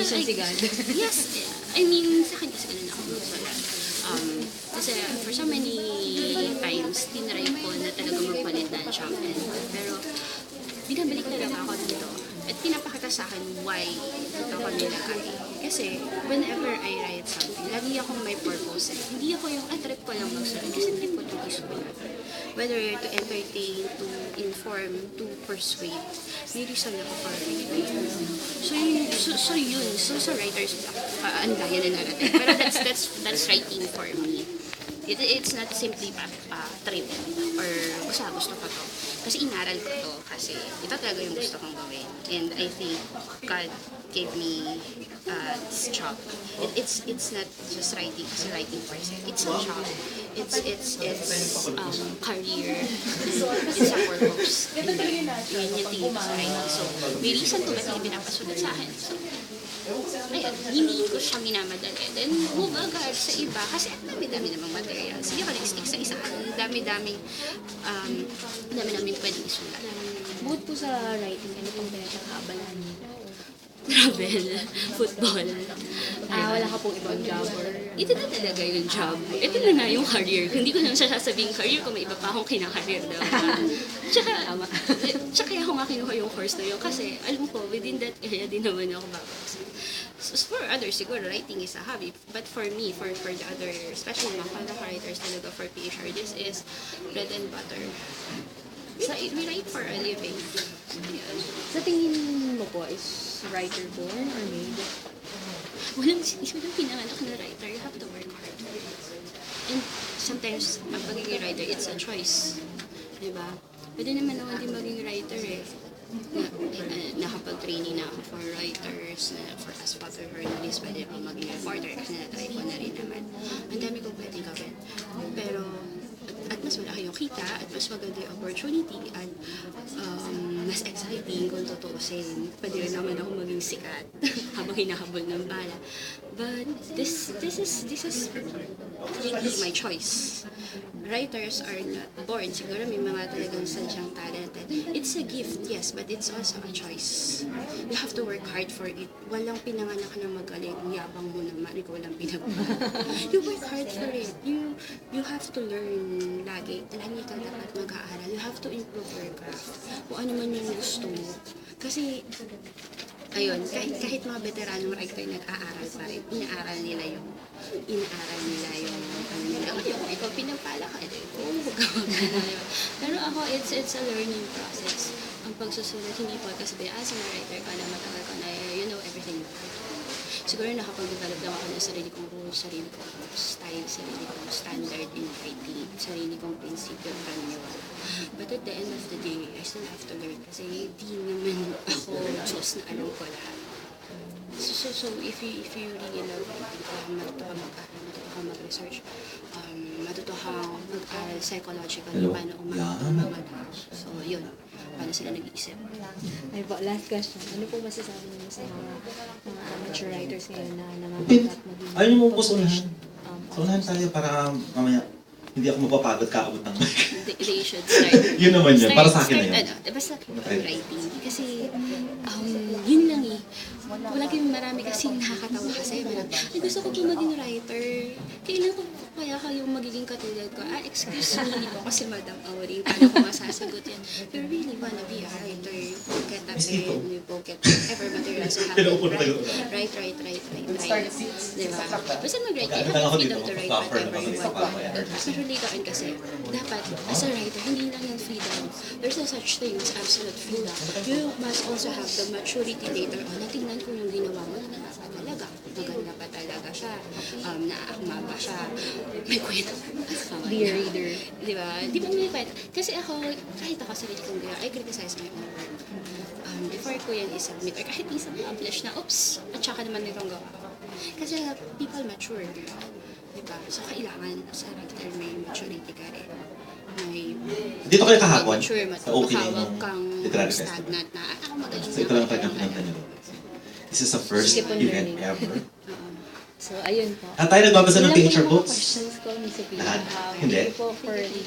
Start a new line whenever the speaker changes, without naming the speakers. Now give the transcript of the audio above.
minsan si God.
Yes, I mean, sa akin kasi ganun ako magsulat. Kasi for so many times, tinry ko na talaga magpalit ng champion. Pero, binabalik talaga ako dito. At pinapakita sa akin why dito ako nilagay. Kasi, whenever I write something, lagi akong may purpose. Hindi ako yung, trip ko lang magsulat. Kasi trip ko itong isulat. Whether to entertain, to inform, to persuade, may reason ako for writing. So yun. So sa writer's block, ang daya na narrative. Pero that's writing for me. It's not simply trip or gusto ko to. Kasi inaral ko to kasi ito talaga yung gusto kong gawin. And I think God gave me this job. It's not just writing kasi writing per se. It's a job. It's career. It's a purpose. Yun yung tingin ko sa writing. So may reason kung ba't hindi pinapasulat sa akin. So, ayun, hindi ko siya minamadali. Then, move agad sa iba. Kasi ang dami-dami namang material. Sige ka nag-stick sa isa. Ang dami-daming pwedeng isulat.
Bukod po sa writing, ano pong pinagkakabalan niyo?
Travel, football.
Wala ka pong ibang job or...
Ito na talaga yung job. Ito na nga yung career. Hindi ko naman siya sasabihin career kung may iba pa akong kinakareer daw. Tsaka kaya ako nga kinuha yung course na yun kasi alam ko, within that area din naman ako babagsak. So for others, siguro writing is a hobby. But for me, for the other, especially mga writers talaga for PHR, this is bread and butter. So we write for a living. Yeah.
Sa tingin mo po, is writer born or made?
Walang pinanganak na writer. You have to work hard for it. And sometimes, ang pagiging writer, it's a choice. Diba? Pwede naman ako din maging writer eh. Nakapag-training na ako for writers, as photojournalist, pwede ako maging reporter kasi na-try ko na rin naman. Ang dami kong pwedeng gawin. Pero, at mas malaki yung kita, at mas maganda yung opportunity, at mas exciting kung tutuusin. Pwede rin naman ako maging sikat habang hinahabol ng bala. But this is really my choice. Writers are not born. Siguro may mga talagang sadyang talented. It's a gift, yes, but it's also a choice. You have to work hard for it. Walang pinanganak na magaling, yabang mo naman, ikaw walang pinagpala. You work hard for it. You have to learn lagi. Lagi ka dapat mag-aaral. You have to improve your craft. Kung ano man yung gusto mo. Kasi, ayun, kahit mga veteranong writer nag-aaral pa rin, inaaral nila yung ano nila. Kung ikaw pinapala ka, pero ako, it's a learning process. Ang pagsusulat, hindi po kasi as a writer ka na matagal ka na, you know everything about it. Siguro nakapag-develop lang ako ng sarili kong rules, sarili kong style, sarili kong standard in writing, sarili kong prinsipyo at paniniwala. But at the end of the day, I still have to learn kasi di naman ako Diyos na alam ko lahat. So if you really love writing, matuto ka mag-aral, matuto ka mag-research, matuto ka mag-aral psychologically, paano umagot ng mga tao. So yun, paano sila nag-iisip.
Ay po, last question. Ano po masasabi niyo sa mga amateur writers ngayon na nangangagat maging...
Ayaw niyo mo po sa unahan. Sa unahan tayo para mamaya hindi ako mapapagod kaabot ng mic.
They should start.
Yun naman yun, para sa akin na yun.
Basta writing. Kasi, yun lang eh. Laging marami kasi nakakatawa kasi. Ay, gusto ko po maging writer. Kailan ko kaya kayong magiging katulad ko? Excuse me, hindi po kasi Madam Auring. Paano ko masasagot yan? If you really wanna be a writer, you will get a pen, you will get whatever materials you have. Write. Diba? Basta mag-write, you have the freedom to write whatever you want. Sa relation kasi, dapat, as a writer, hindi lang yung freedom. There's no such thing as absolute freedom. You must also have the maturity later on. Natingnan ko yung ginawa mo, na pa talaga. Maganda pa talaga siya. Naaakma pa siya. May kwento.
Dear reader.
Diba? Di ba may kwento? Kasi ako, kahit ako sarili kong gaya, I criticize my own work. Before ko yan isubmit, or kahit isang publish na, oops, at saka naman nitong gawa ko. Kasi people mature. Diba? So, kailangan sa writer may maturity ka rin. May...
Dito kayo kahapon?
Mature,
Sa opening
matutawag
ng
kang
literary festival.
stagnant na, ako magaling
So ito lang tayo pinanta niyo. This is the first event ever.
So, ayun po.
Tayo nagbabasa ng
Ilan po
picture
yung mga
books.
questions ko ni Sophia?
Lahat? Hindi?
Thank you po for the